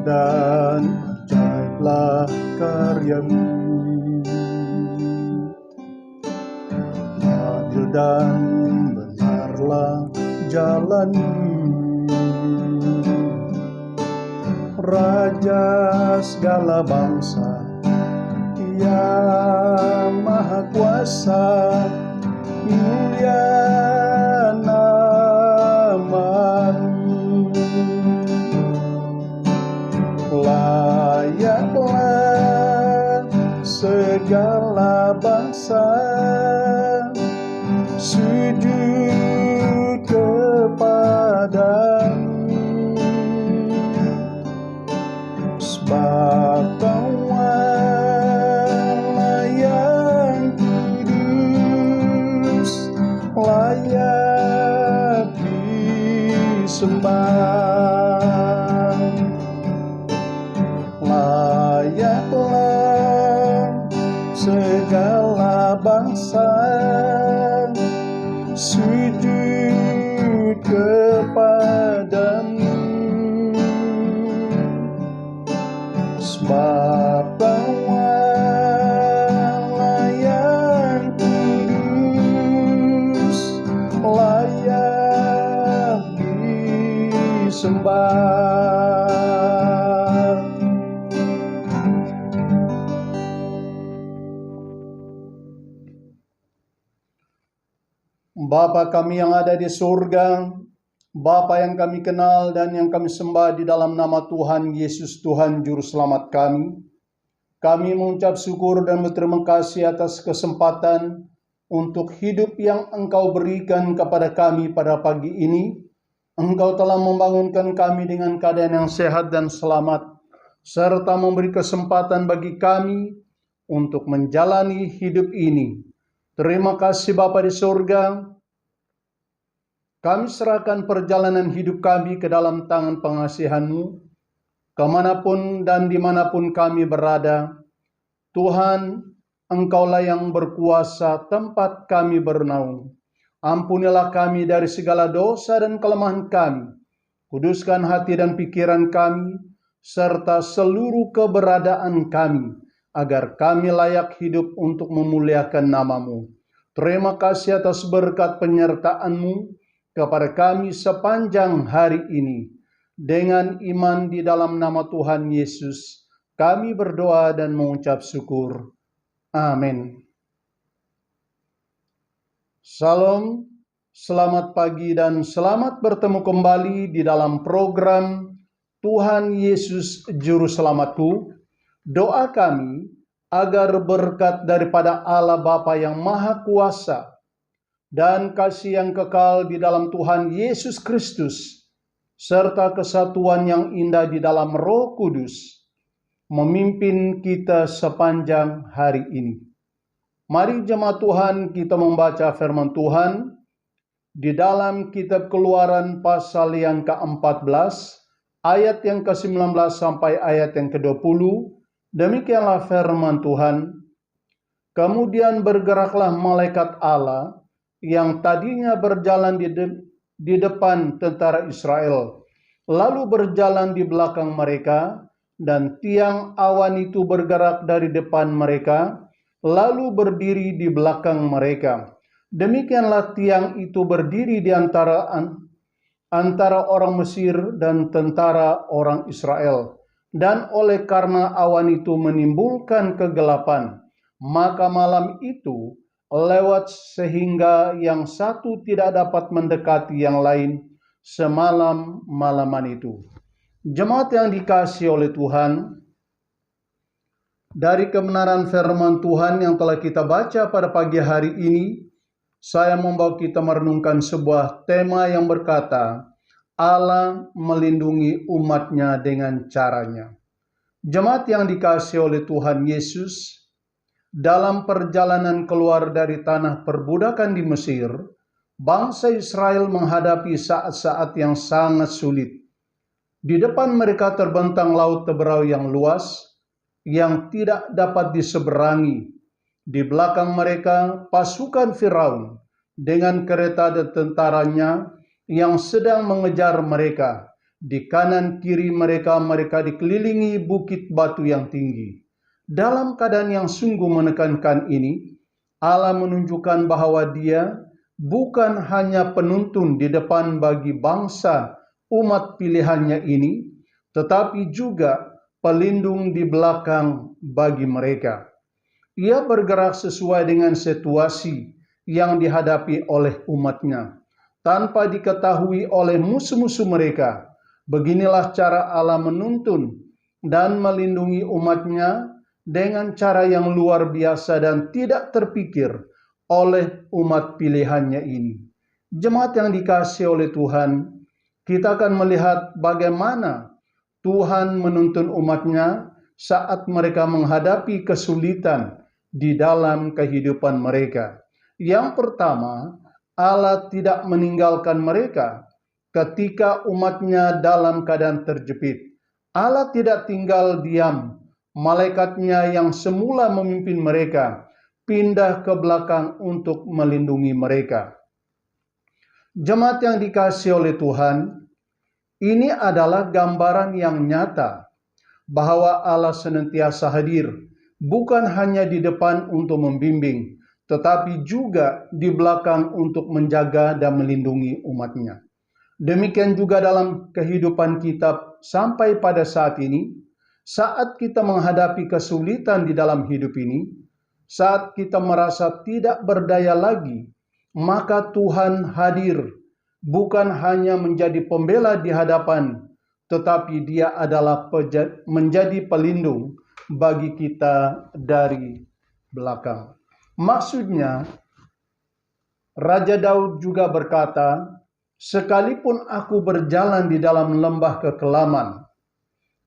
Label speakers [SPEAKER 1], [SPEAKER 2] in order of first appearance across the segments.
[SPEAKER 1] dan ajaiblah karyamu. Adil dan benarlah jalanmu, Raja segala bangsa yang Maha Kuasa, mulia namamu. Layaklah segala bangsa sujud kepadamu, sebab Kau-Nya yang kudus, layak disembah. Layaklah segala bangsa sujud kepadamu, sebab Kau-Nya yang kudus, layak disembah. Bapa kami yang ada di surga, Bapa yang kami kenal dan yang kami sembah di dalam nama Tuhan Yesus, Tuhan Juru Selamat kami mengucap syukur dan berterima kasih atas kesempatan untuk hidup yang Engkau berikan kepada kami pada pagi ini. Engkau telah membangunkan kami dengan keadaan yang sehat dan selamat, serta memberi kesempatan bagi kami untuk menjalani hidup ini. Terima kasih Bapa di surga. Kami serahkan perjalanan hidup kami ke dalam tangan pengasihan-Mu, kemanapun dan dimanapun kami berada. Tuhan, Engkaulah yang berkuasa tempat kami bernaung. Ampunilah kami dari segala dosa dan kelemahan kami. Kuduskan hati dan pikiran kami, serta seluruh keberadaan kami, agar kami layak hidup untuk memuliakan nama-Mu. Terima kasih atas berkat penyertaan-Mu kepada kami sepanjang hari ini. Dengan iman di dalam nama Tuhan Yesus, kami berdoa dan mengucap syukur. Amin. Salam, selamat pagi dan selamat bertemu kembali di dalam program Tuhan Yesus Juru Selamatku. Doa kami agar berkat daripada Allah Bapa yang Maha Kuasa dan kasih yang kekal di dalam Tuhan Yesus Kristus, serta kesatuan yang indah di dalam Roh Kudus, memimpin kita sepanjang hari ini. Mari jemaat Tuhan, kita membaca firman Tuhan di dalam kitab Keluaran pasal yang ke-14, ayat yang ke-19 sampai ayat yang ke-20. Demikianlah firman Tuhan. Kemudian bergeraklah malaikat Allah yang tadinya berjalan di depan tentara Israel, lalu berjalan di belakang mereka, dan tiang awan itu bergerak dari depan mereka, lalu berdiri di belakang mereka. Demikianlah tiang itu berdiri di antara orang Mesir dan tentara orang Israel. Dan oleh karena awan itu menimbulkan kegelapan, maka malam itu lewat sehingga yang satu tidak dapat mendekati yang lain semalam-malaman itu. Jemaat yang dikasihi oleh Tuhan, dari kebenaran firman Tuhan yang telah kita baca pada pagi hari ini, saya membawa kita merenungkan sebuah tema yang berkata, Allah melindungi umatnya dengan caranya. Jemaat yang dikasihi oleh Tuhan Yesus, dalam perjalanan keluar dari tanah perbudakan di Mesir, bangsa Israel menghadapi saat-saat yang sangat sulit. Di depan mereka terbentang laut Teberau yang luas, yang tidak dapat diseberangi. Di belakang mereka pasukan Firaun dengan kereta dan tentaranya yang sedang mengejar mereka. Di kanan kiri mereka dikelilingi bukit batu yang tinggi. Dalam keadaan yang sungguh menekankan ini, Allah menunjukkan bahwa Dia bukan hanya penuntun di depan bagi bangsa umat pilihannya ini, tetapi juga pelindung di belakang bagi mereka. Ia bergerak sesuai dengan situasi yang dihadapi oleh umatnya, tanpa diketahui oleh musuh-musuh mereka. Beginilah cara Allah menuntun dan melindungi umatnya dengan cara yang luar biasa dan tidak terpikir oleh umat pilihannya ini. Jemaat yang dikasihi oleh Tuhan, kita akan melihat bagaimana Tuhan menuntun umatnya saat mereka menghadapi kesulitan di dalam kehidupan mereka. Yang pertama, Allah tidak meninggalkan mereka ketika umatnya dalam keadaan terjepit. Allah tidak tinggal diam. Malaikatnya yang semula memimpin mereka pindah ke belakang untuk melindungi mereka. Jemaat yang dikasihi oleh Tuhan, ini adalah gambaran yang nyata bahwa Allah senantiasa hadir, bukan hanya di depan untuk membimbing, tetapi juga di belakang untuk menjaga dan melindungi umatnya. Demikian juga dalam kehidupan kita sampai pada saat ini, saat kita menghadapi kesulitan di dalam hidup ini, saat kita merasa tidak berdaya lagi, maka Tuhan hadir, bukan hanya menjadi pembela di hadapan, tetapi Dia adalah menjadi pelindung bagi kita dari belakang. Maksudnya, Raja Daud juga berkata, "Sekalipun aku berjalan di dalam lembah kekelaman,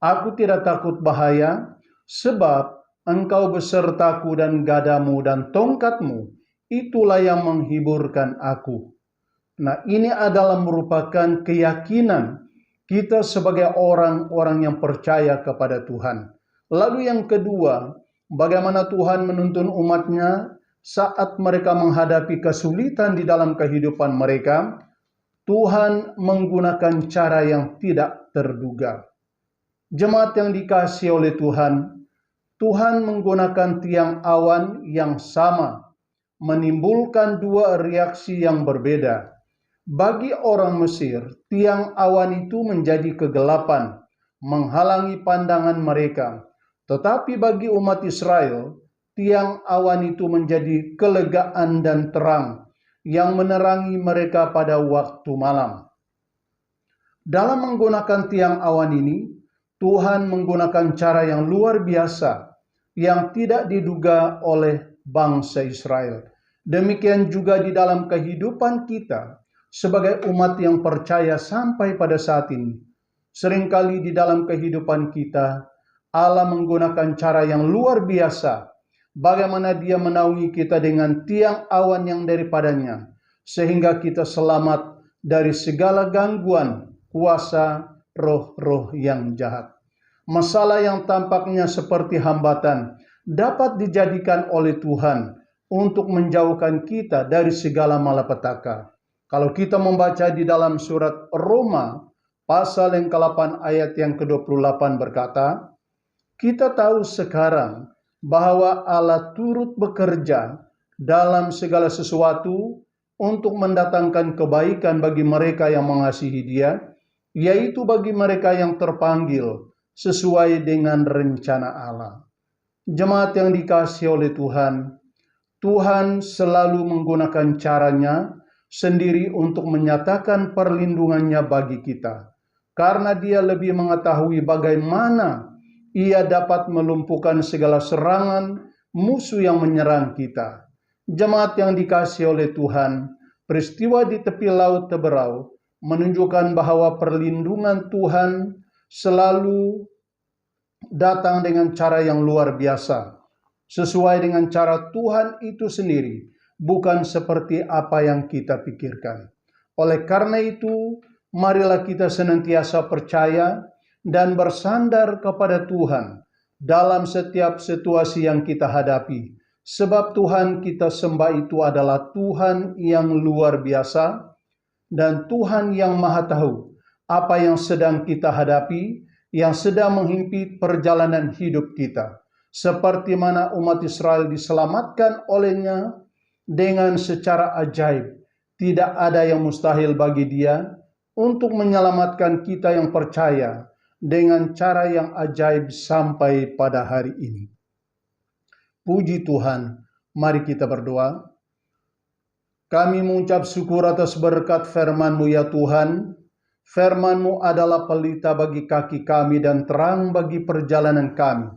[SPEAKER 1] aku tidak takut bahaya, sebab Engkau besertaku dan gadamu dan tongkatmu, itulah yang menghiburkan aku." Nah, ini adalah merupakan keyakinan kita sebagai orang-orang yang percaya kepada Tuhan. Lalu yang kedua, bagaimana Tuhan menuntun umatnya saat mereka menghadapi kesulitan di dalam kehidupan mereka. Tuhan menggunakan cara yang tidak terduga. Jemaat yang dikasihi oleh Tuhan, Tuhan menggunakan tiang awan yang sama, menimbulkan dua reaksi yang berbeda. Bagi orang Mesir, tiang awan itu menjadi kegelapan, menghalangi pandangan mereka. Tetapi bagi umat Israel, tiang awan itu menjadi kelegaan dan terang yang menerangi mereka pada waktu malam. Dalam menggunakan tiang awan ini, Tuhan menggunakan cara yang luar biasa yang tidak diduga oleh bangsa Israel. Demikian juga di dalam kehidupan kita sebagai umat yang percaya sampai pada saat ini. Seringkali di dalam kehidupan kita, Allah menggunakan cara yang luar biasa. Bagaimana Dia menaungi kita dengan tiang awan yang daripadanya, sehingga kita selamat dari segala gangguan kuasa roh-roh yang jahat. Masalah yang tampaknya seperti hambatan dapat dijadikan oleh Tuhan untuk menjauhkan kita dari segala malapetaka. Kalau kita membaca di dalam surat Roma, pasal yang ke-8 ayat yang ke-28 berkata, kita tahu sekarang bahwa Allah turut bekerja dalam segala sesuatu untuk mendatangkan kebaikan bagi mereka yang mengasihi Dia, yaitu bagi mereka yang terpanggil sesuai dengan rencana Allah. Jemaat yang dikasihi oleh Tuhan, Tuhan selalu menggunakan caranya sendiri untuk menyatakan perlindungannya bagi kita, karena Dia lebih mengetahui bagaimana Ia dapat melumpuhkan segala serangan musuh yang menyerang kita. Jemaat yang dikasihi oleh Tuhan, peristiwa di tepi laut Teberau menunjukkan bahwa perlindungan Tuhan selalu datang dengan cara yang luar biasa, sesuai dengan cara Tuhan itu sendiri, bukan seperti apa yang kita pikirkan. Oleh karena itu, marilah kita senantiasa percaya dan bersandar kepada Tuhan dalam setiap situasi yang kita hadapi. Sebab Tuhan kita sembah itu adalah Tuhan yang luar biasa dan Tuhan yang Maha Tahu. apa yang sedang kita hadapi, yang sedang menghimpit perjalanan hidup kita. Seperti mana umat Israel diselamatkan olehnya dengan secara ajaib. Tidak ada yang mustahil bagi Dia untuk menyelamatkan kita yang percaya dengan cara yang ajaib sampai pada hari ini. Puji Tuhan, mari kita berdoa. Kami mengucap syukur atas berkat firman-Mu ya Tuhan. Firman-Mu adalah pelita bagi kaki kami dan terang bagi perjalanan kami.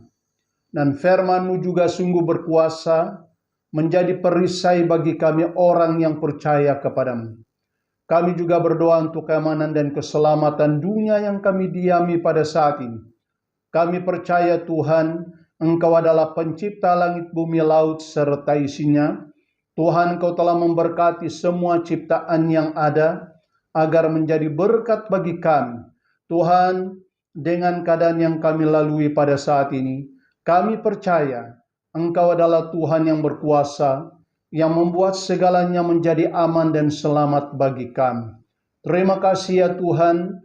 [SPEAKER 1] Dan firman-Mu juga sungguh berkuasa menjadi perisai bagi kami orang yang percaya kepadamu. Kami juga berdoa untuk keamanan dan keselamatan dunia yang kami diami pada saat ini. Kami percaya Tuhan, Engkau adalah pencipta langit, bumi, laut, serta isinya. Tuhan, Engkau telah memberkati semua ciptaan yang ada, agar menjadi berkat bagi kami. Tuhan, dengan keadaan yang kami lalui pada saat ini, kami percaya Engkau adalah Tuhan yang berkuasa, yang membuat segalanya menjadi aman dan selamat bagi kami. Terima kasih ya Tuhan,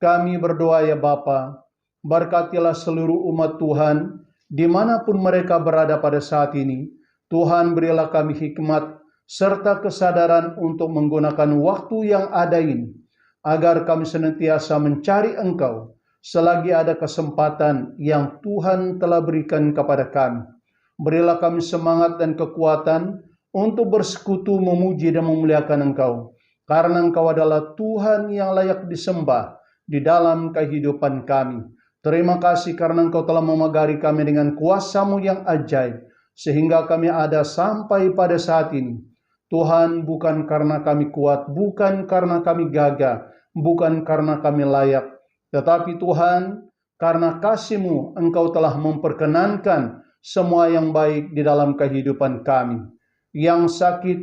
[SPEAKER 1] kami berdoa ya Bapa, berkatilah seluruh umat Tuhan, dimanapun mereka berada pada saat ini. Tuhan, berilah kami hikmat, serta kesadaran untuk menggunakan waktu yang ada ini, agar kami senantiasa mencari Engkau, selagi ada kesempatan yang Tuhan telah berikan kepada kami. Berilah kami semangat dan kekuatan untuk bersekutu, memuji dan memuliakan Engkau, karena Engkau adalah Tuhan yang layak disembah di dalam kehidupan kami. Terima kasih karena Engkau telah memagari kami dengan kuasa-Mu yang ajaib, sehingga kami ada sampai pada saat ini. Tuhan, bukan karena kami kuat, bukan karena kami gagah, bukan karena kami layak, tetapi Tuhan, karena kasih-Mu, Engkau telah memperkenankan semua yang baik di dalam kehidupan kami. Yang sakit,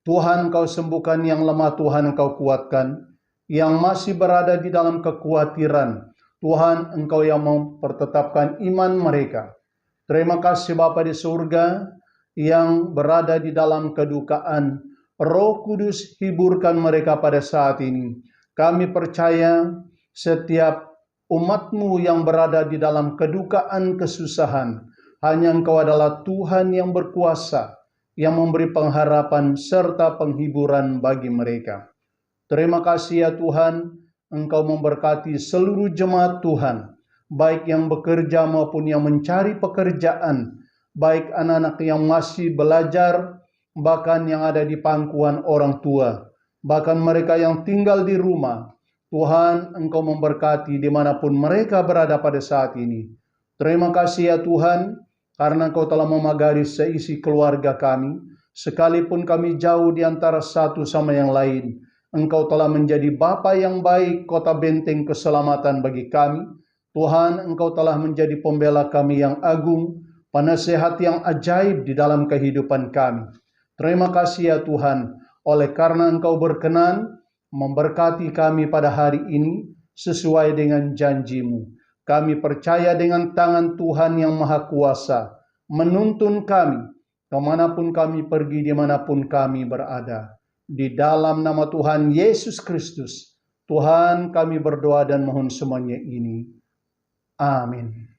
[SPEAKER 1] Tuhan Engkau sembuhkan, yang lemah Tuhan Engkau kuatkan, yang masih berada di dalam kekhawatiran, Tuhan Engkau yang mempertetapkan iman mereka. Terima kasih Bapa di surga, yang berada di dalam kedukaan, Roh Kudus hiburkan mereka pada saat ini. Kami percaya setiap umat-Mu yang berada di dalam kedukaan, kesusahan, hanya Engkau adalah Tuhan yang berkuasa, yang memberi pengharapan serta penghiburan bagi mereka. Terima kasih ya Tuhan, Engkau memberkati seluruh jemaat Tuhan, baik yang bekerja maupun yang mencari pekerjaan, baik anak-anak yang masih belajar, bahkan yang ada di pangkuan orang tua, bahkan mereka yang tinggal di rumah. Tuhan, Engkau memberkati dimanapun mereka berada pada saat ini. Terima kasih ya Tuhan, karena Engkau telah memagari seisi keluarga kami, sekalipun kami jauh di antara satu sama yang lain. Engkau telah menjadi Bapa yang baik, kota benteng keselamatan bagi kami. Tuhan, Engkau telah menjadi pembela kami yang agung, penasehat yang ajaib di dalam kehidupan kami. Terima kasih ya Tuhan, oleh karena Engkau berkenan memberkati kami pada hari ini sesuai dengan janji-Mu. Kami percaya dengan tangan Tuhan yang Maha Kuasa menuntun kami kemanapun kami pergi, dimanapun kami berada. Di dalam nama Tuhan Yesus Kristus, Tuhan, kami berdoa dan mohon semuanya ini. Amin.